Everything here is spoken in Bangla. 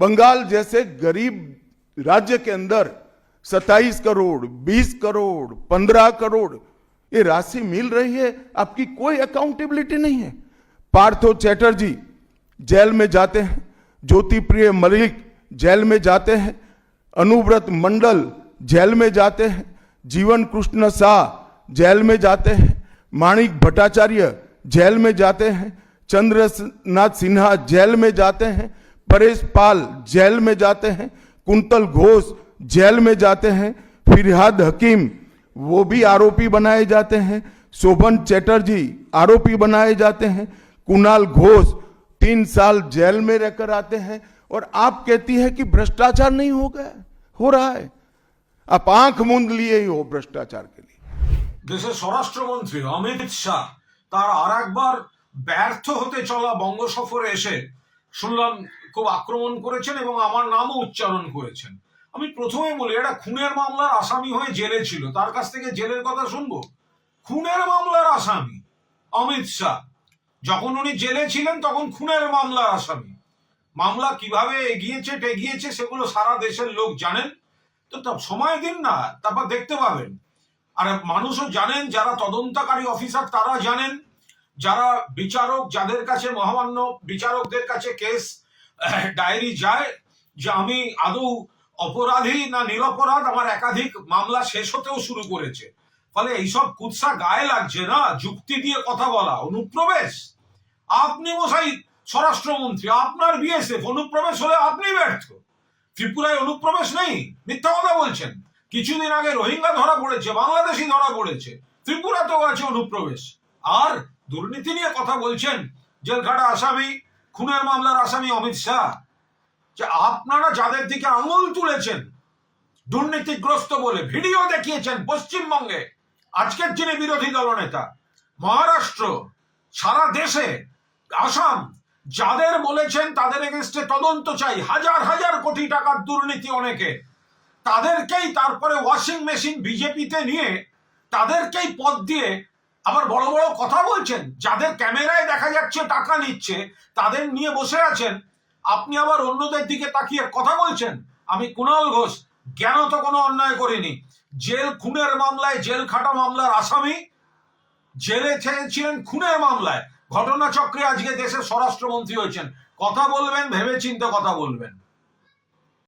बंगाल जैसे गरीब राज्य के अंदर 27 करोड़, 20 करोड़, 15 करोड़ ये राशि मिल रही है, आपकी कोई अकाउंटेबिलिटी नहीं है। पार्थो चैटर्जी जेल में जाते हैं, ज्योति प्रिय मलिक जेल में जाते हैं, अनुव्रत मंडल जेल में जाते हैं, जीवन कृष्ण शाह जेल में जाते हैं, माणिक भट्टाचार्य जेल में जाते हैं, चंद्रनाथ सिन्हा जेल में जाते हैं, परेश पाल जेल में जाते हैं, कुंतल घोष जेल में जाते हैं, फिरहाद हकीम वो भी आरोपी बनाए जाते हैं, शोभन चैटर्जी आरोपी बनाए जाते हैं, कुणाल घोष 3 साल जेल में रहकर आते हैं, और आप कहती है कि भ्रष्टाचार नहीं हो गया, हो रहा है। आप आंख मूंद लिए ही हो भ्रष्टाचार के लिए। देशेर স্বরাষ্ট্রমন্ত্রী অমিত শাহ তার আরেকবার ব্যর্থ হতে চলা বঙ্গ সফরে এসে শুনলাম খুব আক্রমণ করেছেন এবং আমার নামও উচ্চারণ করেছেন। আমি প্রথমে বলি, এটা খুনের মামলার আসামি হয়ে জেলে ছিল, তার কাছ থেকে জেলের কথা শুনবো? খুনের মামলার আসামি অমিত শাহ, যখন উনি জেলে ছিলেন তখন খুনের মামলার আসামি। মামলা কিভাবে এগিয়েছে টেগিয়েছে সেগুলো সারা দেশের লোক জানেন। তো সময় দিন না, তারপর দেখতে পাবেন। আর মানুষও জানেন, যারা তদন্তকারী অফিসার তারা জানেন, যারা বিচারক, যাদের কাছে মহামান্য বিচারকদের কাছে কেস ডায়েরি যায় যে আমি আদৌ অপরাধী না নিরপরাধ, আমার একাধিক মামলা শেষ হতেও শুরু করেছে। ফলে এইসব কুৎসা গায়ে লাগছে না, যুক্তি দিয়ে কথা বলা। অনুপ্রবেশ, আপনি মশাই স্বরাষ্ট্রমন্ত্রী, আপনার বিএসএফ, অনুপ্রবেশ হলে আপনি ব্যর্থ। ত্রিপুরায় অনুপ্রবেশ নেই, মিথ্যা কথা বলছেন। কিছুদিন আগে রোহিঙ্গা ধরা পড়েছে, বাংলাদেশি ধরা পড়েছে, ত্রিপুরাতেও আছে অনুপ্রবেশ। আর দুর্নীতি নিয়ে কথা বলছেন, জেলখাটা আসামি, খুনের মামলার আসামি অমিত শাহ। যে আপনারা যাদের দিকে আঙুল তুলেছেন দুর্নীতিগ্রস্ত বলে, ভিডিও দেখিয়েছেন পশ্চিমবঙ্গে, আজকের যিনি বিরোধী দলনেতা, মহারাষ্ট্র, সারা দেশে, আসাম, যাদের বলেছেন তাদের এগেনস্টে তদন্ত চাই, হাজার হাজার কোটি টাকার দুর্নীতি অনেকে, তাদেরকেই তারপরে ওয়াশিং মেশিন বিজেপিতে নিয়ে তাদেরকেই পদ দিয়ে আবার বড় বড় কথা বলছেন। যাদের ক্যামেরায় দেখা যাচ্ছে টাকা নিচ্ছে তাদের নিয়ে বসে আছেন, আপনি আবার অন্যদের দিকে তাকিয়ে কথা বলছেন। আমি কুণাল ঘোষ জ্ঞানত কোনো অন্যায় করিনি। জেল খুনের মামলায়, জেল খাটা মামলার আসামি, জেলে ছিলেন খুনের মামলায়, ঘটনাচক্রে আজকে দেশের স্বরাষ্ট্রমন্ত্রী হয়েছেন। কথা বলবেন ভেবে চিন্তে কথা বলবেন।